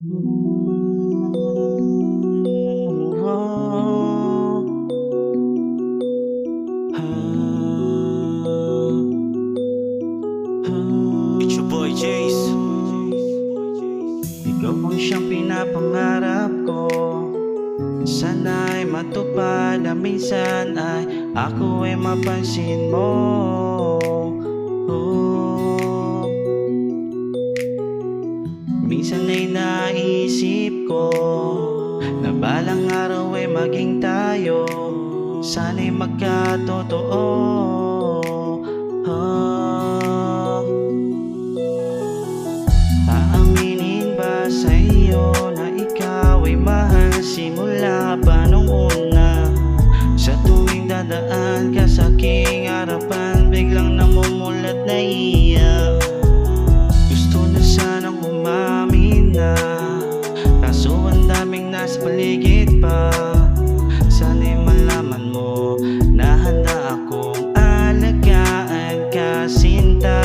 It's your boy Jace. Ikaw ang siyang pinapangarap ko, sana'y matupad na minsan ay ako ay mapansin mo. Oh. Minsan ay naisip ko na balang araw ay maging tayo, sana'y magkatotoo. Oh. Aaminin ba sa iyo na ikaw ay mahal simula pa nung una? Sa tuwing dadaan ka sa aking harapan, biglang namumulat na iyak. Gusto na sanang umamin na, kaso ang daming nasa paligid pa. Sana'y malaman mo na handa akong alagaan ka, sinta.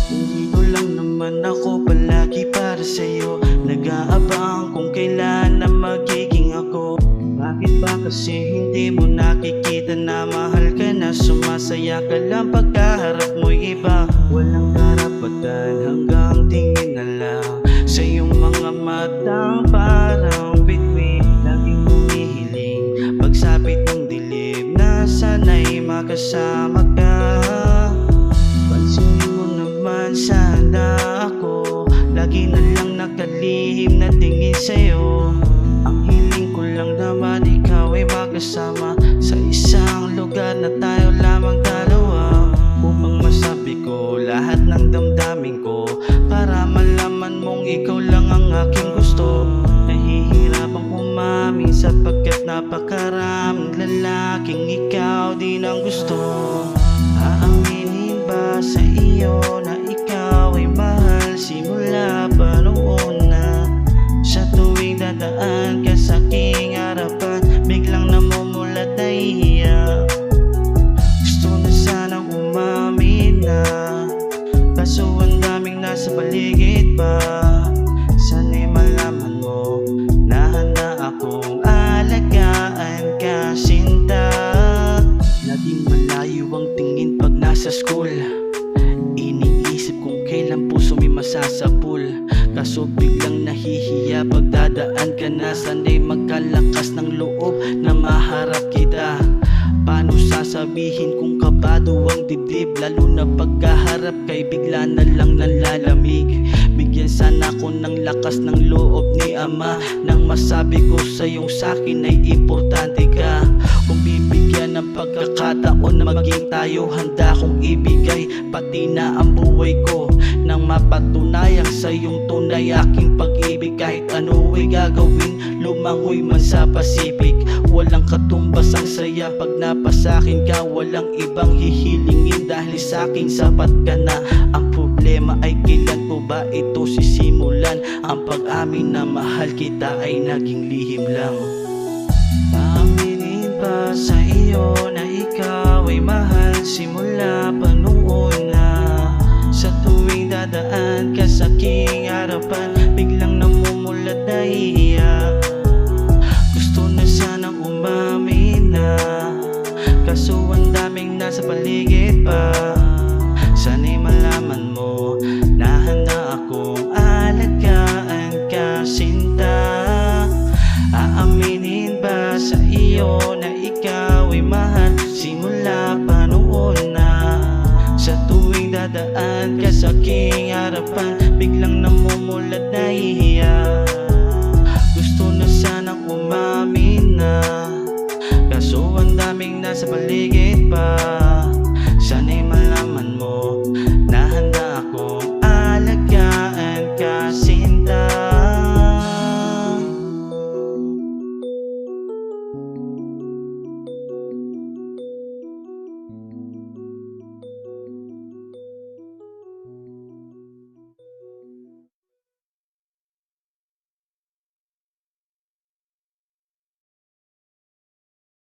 Dito lang naman ako palagi para sa'yo, nag-aabang kung kailan na magiging ako. Bakit ba kasi hindi mo nakikita na mahal ka na? Sumasaya ka lang pagkaharap mo'y iba. Walang karapatan hanggang tingin na lang sa iyong mga matang parang bituin. Laging humihiling pagsapit ng dilim na sana'y makasama ka. Pansinin mo naman sana ako, lagi na lang nakalihim na tingin sa'yo. Ang hiling ko lang naman ikaw ay magkasama sa isang lugar na tayo lamang dalawa. Upang masabi ko lahat ng damdamin ko, para malaman mong ikaw lang ang aking gusto. Nahihirapang umamin sapagkat napakaraming lalaking ikaw din ang gusto. Aaminin ba sa iyo na ikaw ay mahal simula pa nung una? Sa tuwing dadaan ka sa aking harapan, biglang namumulat na iyak. Gusto na sanang umamin na, kaso ang daming nasa paligid pa. Sana'y malaman mo na handa akong alagaan ka, sinta. Laging malayo ang tingin pag nasa school, iniisip kung kailan puso may masasapul. Kaso biglang nahihiya pag dadaan ka na, sana'y magkalakas ng loob na maharap kita. Paano sasabihin kung kabado ang dibdib, lalo na pagkaharap kay bigla na lang nalalamig. Bigyan sana ako ng lakas ng loob ni Ama nang masabi ko sa iyong sakin ay importante ka. Kung bibigyan ng pagkakataon na maging tayo, handa kong ibigay pati na ang buhay ko, nang mapatunayan sa iyong tunay aking pag-ibig. Kahit ano ay gagawin, lumangoy man sa Pacific. Walang katumbas ang saya pag napasakin ka, walang ibang hihilingin dahil sa'king sapat ka na. Ang problema ay kailan ko ba ito sisimulan? Ang pag-amin na mahal kita ay naging lihim lang. Aaminin ba sa iyo na ikaw ay mahal simula pa nung una? Sa tuwing dadaan ka sa aking harapan, biglang namumulat na iyak. Gusto na sanang umamin na, kaso ang daming nasa paligid pa. Sana'y malaman mo na handa akong alagaan ka, sinta. Aaminin ba sa iyo na ikaw ay mahal simula pa nung una? Sa tuwing dadaan ka sa aking harapan, biglang namumulat na iyak. Gusto na sanang umamin na, kaso ang daming nasa paligid pa.